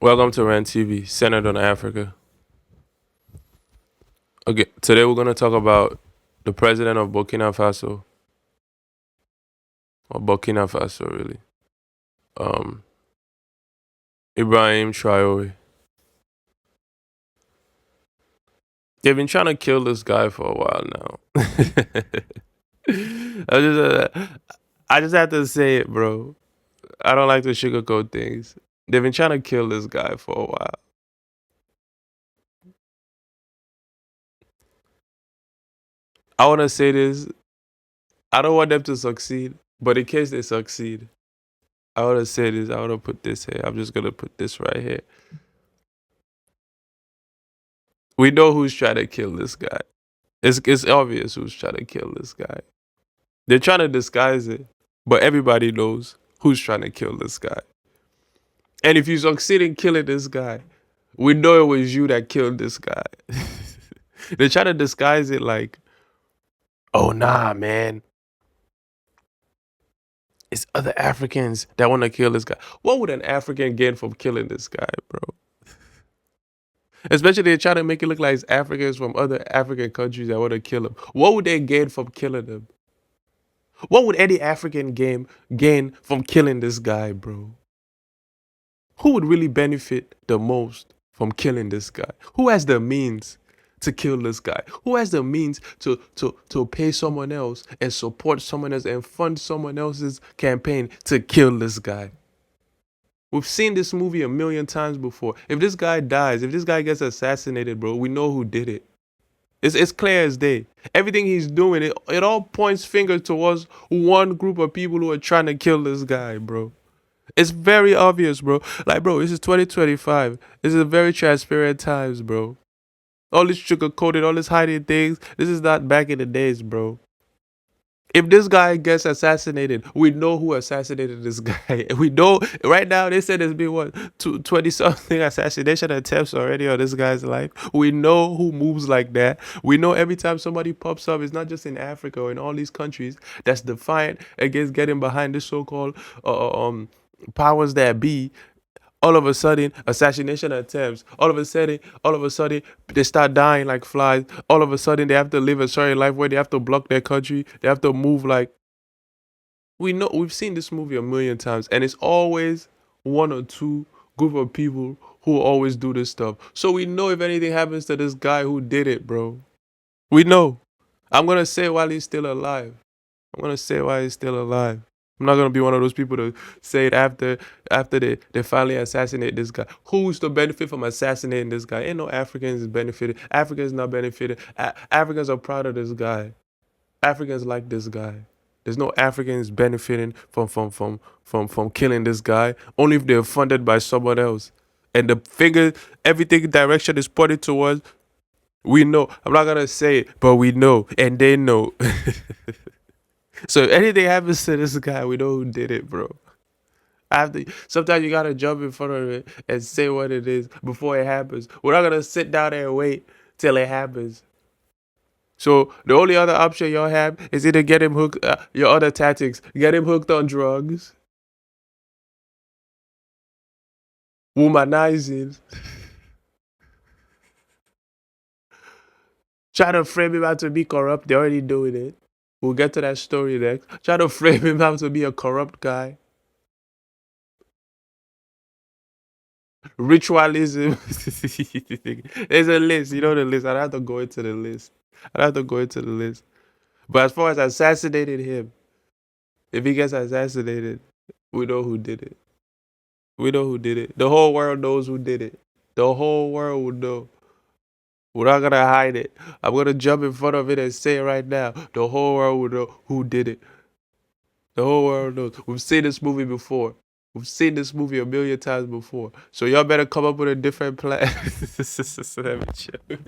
Welcome to Rand TV, centered on Africa. Okay, today we're gonna talk about the president of Burkina Faso, or Burkina Faso, really. Um, Ibrahim Traore. They've been trying to kill this guy for a while now. I just have to say it, bro. I don't like to sugarcoat things. They've been trying to kill this guy for a while. I want to say this. I don't want them to succeed, but in case they succeed, I want to say this. I want to put this here. I'm just gonna put this right here. We know who's trying to kill this guy. It's obvious who's trying to kill this guy. They're trying to disguise it, but everybody knows who's trying to kill this guy. And if you succeed in killing this guy, we know it was you that killed this guy. They're trying to disguise it like, oh nah, man, it's other Africans that want to kill this guy. What would an African gain from killing this guy, bro? Especially they're trying to make it look like it's Africans from other African countries that want to kill him. What would they gain from killing him? What would any African gain from killing this guy, bro? Who would really benefit the most from killing this guy? Who has the means to kill this guy? Who has the means to pay someone else and support someone else and fund someone else's campaign to kill this guy? We've seen this movie a million times before. If this guy dies, if this guy gets assassinated, bro, we know who did it. It's clear as day. Everything he's doing, it all points finger towards one group of people who are trying to kill this guy, bro. It's very obvious, bro. Like, bro, this is 2025. This is very transparent times, bro. All this sugar coated, all this hiding things. This is not back in the days, bro. If this guy gets assassinated, we know who assassinated this guy. We know right now. They said there's been what 20 something assassination attempts already on this guy's life. We know who moves like that. We know every time somebody pops up, it's not just in Africa or in all these countries that's defiant against getting behind this so-called powers that be. All of a sudden, assassination attempts. All of a sudden, they start dying like flies. All of a sudden, they have to live a certain life where they have to block their country. They have to move like we've seen this movie a million times, and it's always one or two group of people who always do this stuff. So we know if anything happens to this guy who did it, bro. We know. I'm gonna say while he's still alive. I'm gonna say while he's still alive. I'm not gonna be one of those people to say it after they finally assassinate this guy. Who's to benefit from assassinating this guy? Ain't no Africans benefited. Africans not benefited. Africans are proud of this guy. Africans like this guy. There's no Africans benefiting from killing this guy. Only if they're funded by someone else. And the finger, everything direction is pointed towards. We know. I'm not gonna say it, but we know, and they know. So if anything happens to this guy, we know who did it, bro. Sometimes you gotta jump in front of it and say what it is before it happens. We're not gonna sit down there and wait till it happens. So the only other option y'all have is either get him hooked. Your other tactics: get him hooked on drugs, womanizing, try to frame him out to be corrupt. They're already doing it. We'll get to that story next. Try to frame him out to be a corrupt guy. Ritualism. There's a list. You know the list. I don't have to go into the list. I don't have to go into the list. But as far as assassinating him, if he gets assassinated, we know who did it. We know who did it. The whole world knows who did it. The whole world will know. We're not gonna hide it. I'm gonna jump in front of it and say it right now. The whole world will know who did it. The whole world knows. We've seen this movie before. We've seen this movie a million times before. So y'all better come up with a different plan. Let me show you.